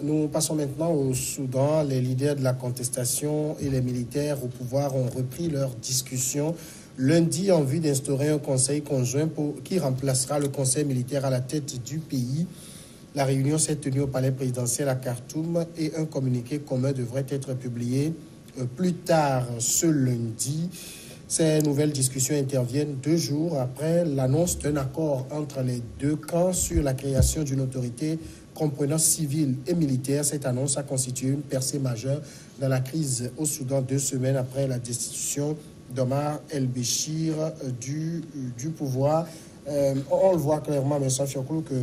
Nous passons maintenant au Soudan. Les leaders de la contestation et les militaires au pouvoir ont repris leur discussion lundi en vue d'instaurer un conseil conjoint qui remplacera le conseil militaire à la tête du pays. La réunion s'est tenue au palais présidentiel à Khartoum et un communiqué commun devrait être publié plus tard ce lundi. Ces nouvelles discussions interviennent 2 jours après l'annonce d'un accord entre les deux camps sur la création d'une autorité comprenant civils et militaires. Cette annonce a constitué une percée majeure dans la crise au Soudan 2 semaines après la destitution d'Omar el-Béchir du pouvoir. On le voit clairement, M. Fiankoulou, que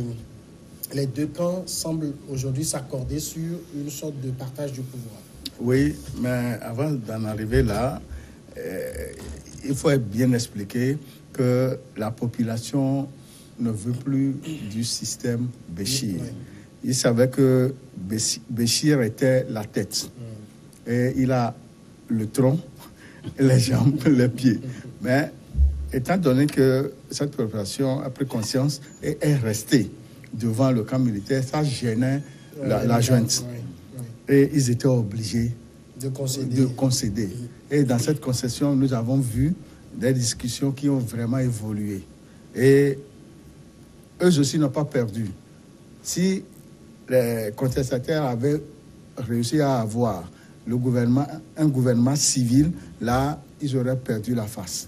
les deux camps semblent aujourd'hui s'accorder sur une sorte de partage du pouvoir. Oui, mais avant d'en arriver là, il faut bien expliquer que la population ne veut plus du système Béchir. Oui. Il savait que Béchir était la tête. Et il a le tronc, les jambes, les pieds. Mais étant donné que cette population a pris conscience et est restée devant le camp militaire, ça gênait la junte. Et ils étaient obligés de concéder. Et dans cette concession, nous avons vu des discussions qui ont vraiment évolué. Et eux aussi n'ont pas perdu. Si les contestataires avaient réussi à avoir un gouvernement civil, là, ils auraient perdu la face.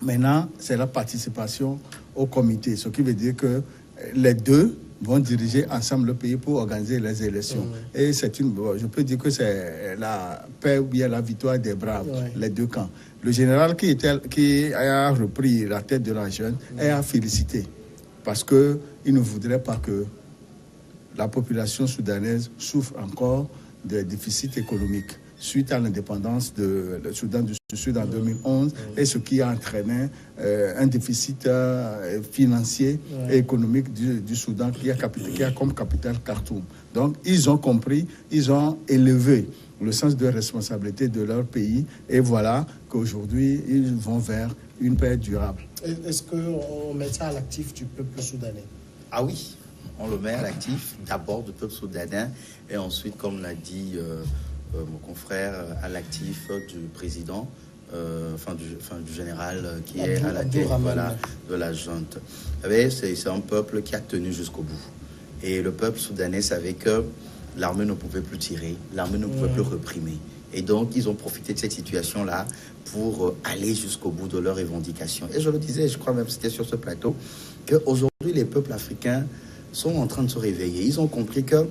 Maintenant, c'est la participation au comité, ce qui veut dire que les deux vont diriger ensemble le pays pour organiser les élections. Et je peux dire que c'est la paix ou bien la victoire des braves, les deux camps. Le général qui a repris la tête de la jeune a félicité parce qu'il ne voudrait pas que la population soudanaise souffre encore des déficits économiques suite à l'indépendance du Soudan du Sud en 2011 et ce qui a entraîné un déficit financier et économique du Soudan qui a comme capitale Khartoum. Donc, ils ont compris, ils ont élevé le sens de responsabilité de leur pays et voilà qu'aujourd'hui, ils vont vers une paix durable. Est-ce qu'on met ça à l'actif du peuple soudanais? Ah oui, on le met à l'actif d'abord du peuple soudanais et ensuite, comme l'a dit mon confrère, à l'actif du président, du général qui est à la tête de la junte. Vous savez, c'est un peuple qui a tenu jusqu'au bout. Et le peuple soudanais savait que l'armée ne pouvait plus tirer, l'armée ne pouvait plus réprimer. Et donc, ils ont profité de cette situation-là pour aller jusqu'au bout de leurs revendications. Et je le disais, je crois même que c'était sur ce plateau, qu'aujourd'hui, les peuples africains sont en train de se réveiller. Ils ont compris que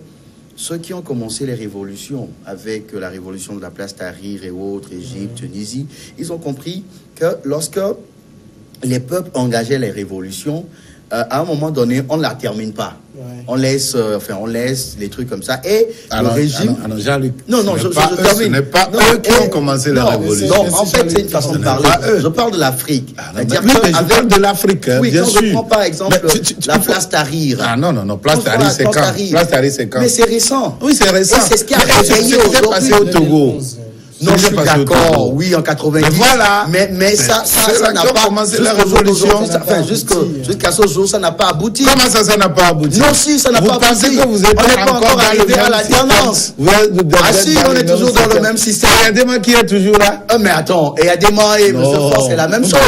ceux qui ont commencé les révolutions, avec la révolution de la place Tahrir et autres, Égypte, Tunisie, ils ont compris que lorsque les peuples engageaient les révolutions, à un moment donné, on ne la termine pas. On laisse les trucs comme ça. Et le régime... Jean-Luc, je termine. Ce n'est pas eux qui ont commencé la révolution. Non, en fait, c'est une façon de parler. Je parle de l'Afrique. Je parle de l'Afrique, oui, bien sûr. Oui, quand je prends par exemple la place Tahrir. Ah non, place Tahrir, c'est quand? Place Tahrir, c'est quand? Mais c'est récent. Oui, c'est récent. Et c'est ce qui a réveillé aujourd'hui. passé au Togo. Non, je suis d'accord, oui, en 90. Mais voilà. Mais ça n'a pas commencé la révolution. Jusqu'à ce jour, ça n'a pas abouti. Comment ça n'a pas abouti? Non, si, ça n'a pas abouti. Vous pensez que vous êtes encore arrivé à l'alternance? Ah si, on est toujours dans le même système. Il y a des mains qui est toujours là. Mais attends, et Adema et M. Force, c'est la même chose.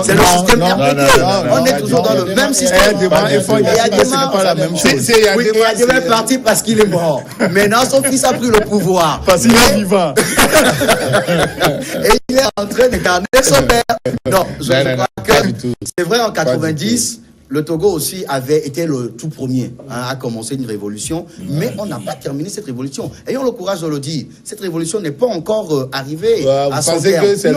C'est le système RPT. On est toujours dans le même système. Et Adema, pas la même chose. Oui, et Adema est parti parce qu'il est mort. Maintenant, son fils a pris le pouvoir. Parce qu'il est vivant. Et il est en train d'incarner son père. Non, je crois que c'est vrai, en 90, le Togo aussi avait été le tout premier à commencer une révolution, mais on n'a pas terminé cette révolution. Ayons le courage de le dire. Cette révolution n'est pas encore arrivée à son terme. Vous pensez que c'est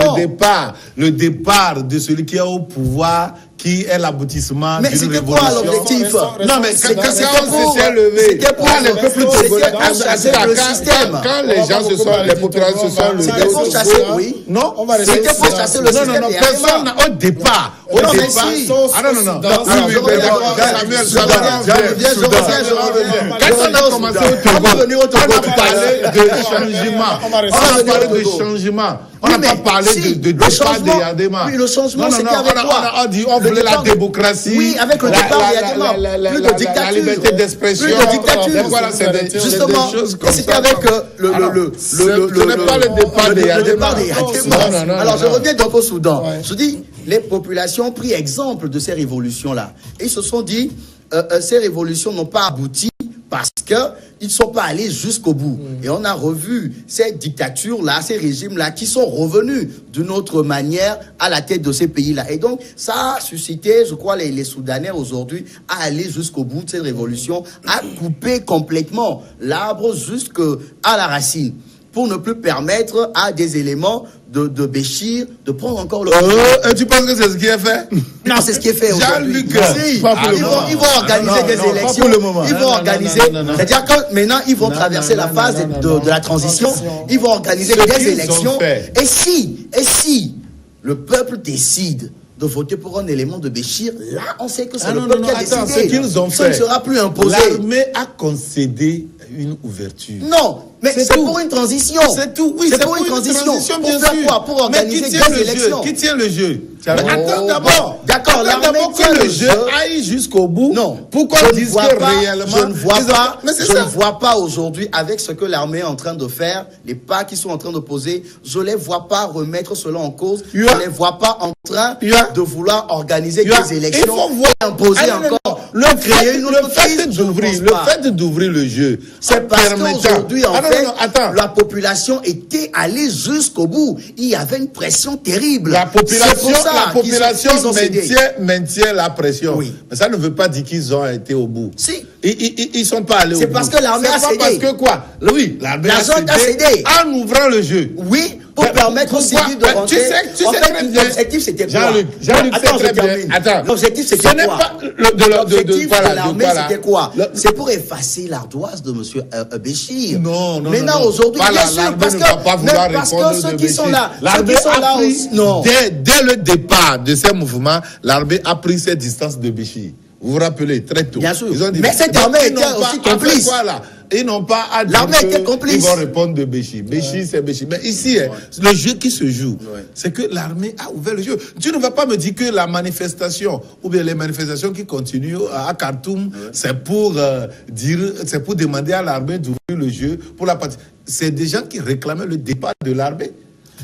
le départ de celui qui est au pouvoir qui est l'aboutissement d'une révolution? Mais c'était quoi l'objectif? Non, mais quand on s'est levé, c'était pour le peuple togolais chasser le système. Quand les populations se sont levées, c'était pour chasser, oui. Non, c'était pour chasser le système. Non, personne au départ. Au départ. Ah non. Quand on a commencé au Togo, on a parlé de changement. On a parlé de changement. On n'a pas parlé de départ de Yadema. Oui, le changement, c'était avec quoi? On dit on voulait la démocratie. Oui, avec le départ de Yadema. Plus de dictature. La liberté d'expression. Plus de dictature. Voilà, justement, c'était avec ce n'est pas le départ de Yadema. Alors, je reviens donc au Soudan. Je dis, les populations ont pris exemple de ces révolutions-là. Et ils se sont dit, ces révolutions n'ont pas abouti parce qu'ils ne sont pas allés jusqu'au bout. Et on a revu ces dictatures-là, ces régimes-là, qui sont revenus d'une autre manière à la tête de ces pays-là. Et donc, ça a suscité, je crois, les Soudanais aujourd'hui à aller jusqu'au bout de cette révolution, à couper complètement l'arbre jusqu'à la racine, pour ne plus permettre à des éléments de Béchir de prendre encore le... Tu penses que c'est ce qui est fait? Non, c'est ce qui est fait aujourd'hui. Jean-Luc, ils vont organiser des élections. Ils vont organiser... C'est-à-dire que maintenant, ils vont traverser la phase de la transition. Ils vont organiser des élections. Et si le peuple décide de voter pour un élément de Béchir, là, on sait que c'est le peuple qui a décidé. Ce qu'ils ont fait, ça ne sera plus imposé. L'armée a concédé une ouverture. Non, mais c'est pour une transition. C'est tout, oui, c'est pour une transition. Pour faire quoi? Pour organiser des élections. Qui tient le jeu? Attends d'abord. D'accord, l'armée tient le jeu aille jusqu'au bout. Non. Pourquoi on dit que réellement... Je ne vois pas aujourd'hui, avec ce que l'armée est en train de faire, les pas qu'ils sont en train de poser, je ne les vois pas remettre cela en cause. Je ne les vois pas en train de vouloir organiser des élections. Il faut imposer encore. Le fait d'ouvrir le jeu, c'est parce qu'aujourd'hui, en fait, la population était allée jusqu'au bout. Il y avait une pression terrible. La population maintient la pression. Oui. Mais ça ne veut pas dire qu'ils ont été au bout. Si. Ils ne sont pas allés au bout. C'est parce que l'armée a cédé. Parce que quoi? Oui, l'armée a cédé. En ouvrant le jeu. Oui, pour permettre aux civils de rentrer. Tu sais très bien. L'objectif, c'était quoi? Jean-Luc, attends, très bien. Attends. L'objectif, c'était quoi? L'objectif de l'armée, c'était quoi? C'est pour effacer l'ardoise de M. Béchir. Non. Maintenant, aujourd'hui, bien sûr, parce que ceux qui sont là, aussi. Non. Dès le départ de ces mouvements, l'armée a pris ses distances de Béchir. Vous vous rappelez, très tôt. Bien sûr. Mais cette armée était aussi complice. Ils n'ont pas à dire qu'ils vont répondre de Béchir. Béchir, c'est Béchir. Mais ici, le jeu qui se joue, c'est que l'armée a ouvert le jeu. Tu ne vas pas me dire que la manifestation, ou bien les manifestations qui continuent à Khartoum, c'est pour demander à l'armée d'ouvrir le jeu pour la partie. C'est des gens qui réclamaient le départ de l'armée.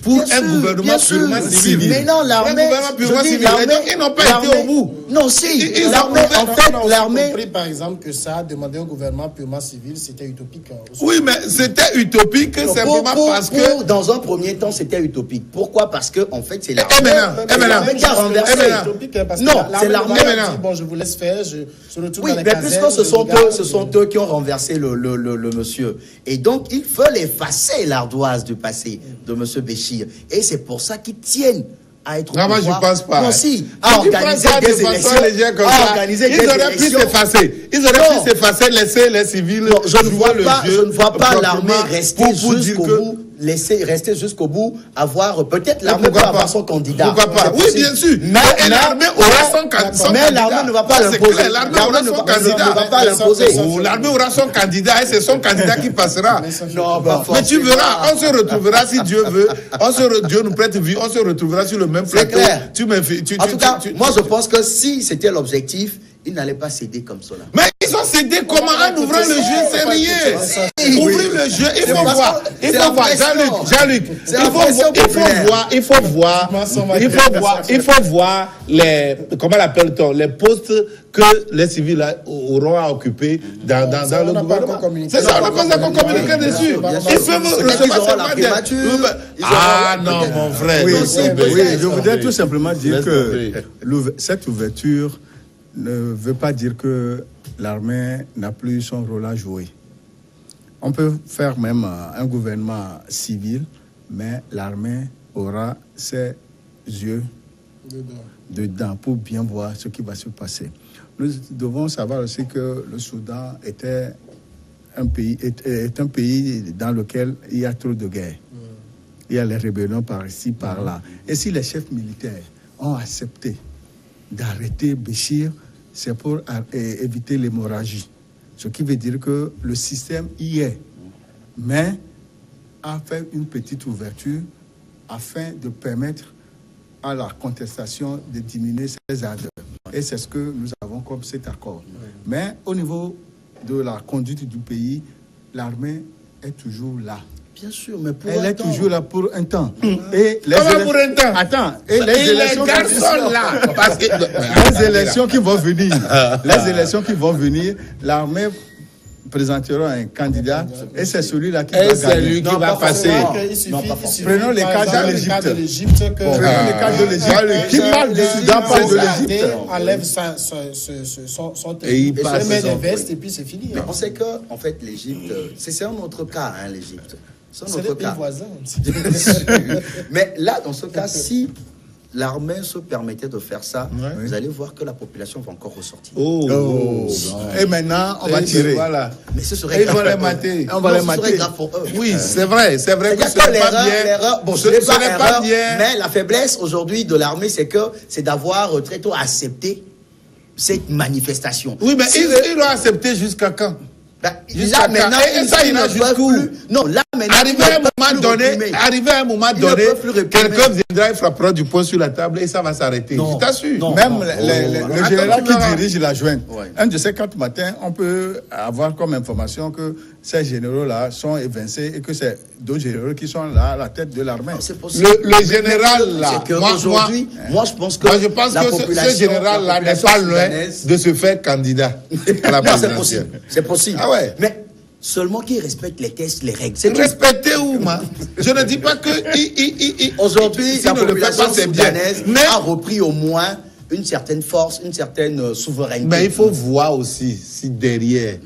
Pour un gouvernement purement civil. Mais non, l'armée, ils n'ont pas été au bout. Non, si, l'armée, en fait, l'armée... compris, par exemple, que ça, demander au gouvernement purement civil, c'était utopique. Oui, mais c'était utopique simplement parce que... Dans un premier temps, c'était utopique. Pourquoi? Parce que, en fait, c'est l'armée qui a renversé. Non, c'est l'armée qui dit, bon, je vous laisse faire, je retourne dans les casernes. Oui, mais puisque ce sont eux qui ont renversé le monsieur. Et donc, ils veulent effacer l'ardoise du passé de M. Béchir. Et c'est pour ça qu'ils tiennent à être au pouvoir. Non, moi je ne pense pas. Non, si, à organiser des élections. Ils auraient pu s'effacer. Ils auraient pu s'effacer, laisser les civils. Non, je ne vois pas l'armée rester jusqu'au bout. Rester jusqu'au bout, avoir peut-être l'armée peut avoir son candidat. Pourquoi pas? Oui, bien sûr. Mais l'armée aura son candidat. Mais l'armée ne va pas l'imposer. L'armée aura son candidat. Ne va pas l'imposer. L'armée aura son candidat et c'est son candidat qui passera. Mais tu verras, on se retrouvera si Dieu veut. Dieu nous prête vie, on se retrouvera sur le même plateau. En tout cas, moi je pense que si c'était l'objectif, ils n'allaient pas céder comme cela. Mais ils ont cédé comment? En ouvrant le jeu, c'est rien. Ouvrir le jeu, il faut voir. Jean-Luc, il faut voir les, comment l'appelle-t-on, les postes que les civils auront à occuper dans le gouvernement. C'est ça, on n'a pas encore communiqué dessus. Ils peuvent recevoir Ah non, mon frère. Oui, je voudrais tout simplement dire que cette ouverture ne veut pas dire que l'armée n'a plus son rôle à jouer. On peut faire même un gouvernement civil, mais l'armée aura ses yeux dedans pour bien voir ce qui va se passer. Nous devons savoir aussi que le Soudan est un pays dans lequel il y a trop de guerres. Il y a les rébellions par ici, par là. Et si les chefs militaires ont accepté d'arrêter Béchir, c'est pour éviter l'hémorragie. Ce qui veut dire que le système y est, mais a fait une petite ouverture afin de permettre à la contestation de diminuer ses ardeurs. Et c'est ce que nous avons comme cet accord. Mais au niveau de la conduite du pays, l'armée est toujours là. Bien sûr, mais pour elle est toujours là pour un temps. Et les pour un temps? Attends, et les élections là, parce que les élections qui vont venir, l'armée présentera un candidat et c'est celui-là qui va gagner. C'est lui qui va passer. Prenons les cas de l'Égypte. Prenons les cas de l'Égypte. Qui parle du Soudan parle de l'Égypte. Enlève son et il passe. met des vestes et puis c'est fini. Mais on sait que, en fait, l'Égypte, c'est un autre cas, hein, l'Égypte. C'est des pays voisins. Mais là, dans ce cas, si l'armée se permettait de faire ça, vous allez voir que la population va encore ressortir. Et maintenant, on va tirer. Voilà. Mais ce serait grave. On va les mater. On va les mater. Ce serait grave pour eux. Oui, c'est vrai que ce n'est pas bien. Ce n'est pas bien. Mais la faiblesse aujourd'hui de l'armée, c'est d'avoir très tôt accepté cette manifestation. Oui, mais ils l'ont accepté jusqu'à quand? Là maintenant, ils ne peuvent plus. Non, là maintenant, arrivé à un moment donné, quelqu'un viendra et frappera du poing sur la table et ça va s'arrêter. Je t'assure. Même le général qui dirige la junte, un de ces 4 matins, on peut avoir comme information que ces généraux-là sont évincés et que c'est d'autres généraux qui sont là à la tête de l'armée. Le général là, aujourd'hui, moi je pense que ce général-là n'est pas loin de se faire candidat à la présidentielle. C'est possible. Ah ouais. Mais seulement qu'ils respectent les tests, les règles. Respecter où, moi? Je ne dis pas que... Aujourd'hui, la population soudanaise a repris au moins une certaine force, une certaine souveraineté. Mais il faut voir aussi si derrière...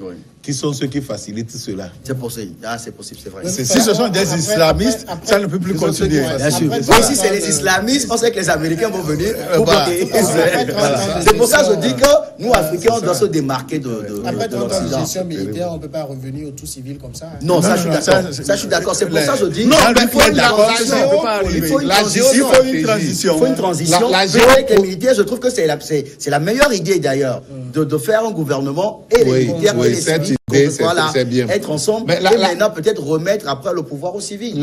Qui sont ceux qui facilitent cela? C'est possible. Ah, c'est possible, c'est vrai. Si ce sont des islamistes, ça ne peut plus continuer. Bien sûr. Mais si c'est les islamistes, on sait que les Américains vont venir pour bloquer Israël. C'est pour ça que je dis que nous, Africains, on doit se démarquer de Après l'Occident. toute transition militaire, on ne peut pas revenir au tout civil comme ça. Non, ça, je suis d'accord. Ça, je suis d'accord. C'est pour ça que je dis il faut une transition. Il faut une transition. Avec les militaires, je trouve que c'est la meilleure idée, d'ailleurs, de faire un gouvernement et les militaires et les civils. C'est bien. Être ensemble et maintenant peut-être remettre après le pouvoir aux civils.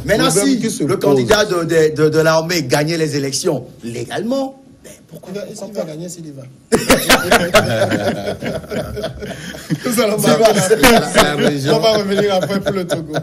Maintenant, si le candidat de l'armée gagnait les élections légalement, pourquoi il va gagner s'il y va? Nous allons voir on va revenir après pour le Togo.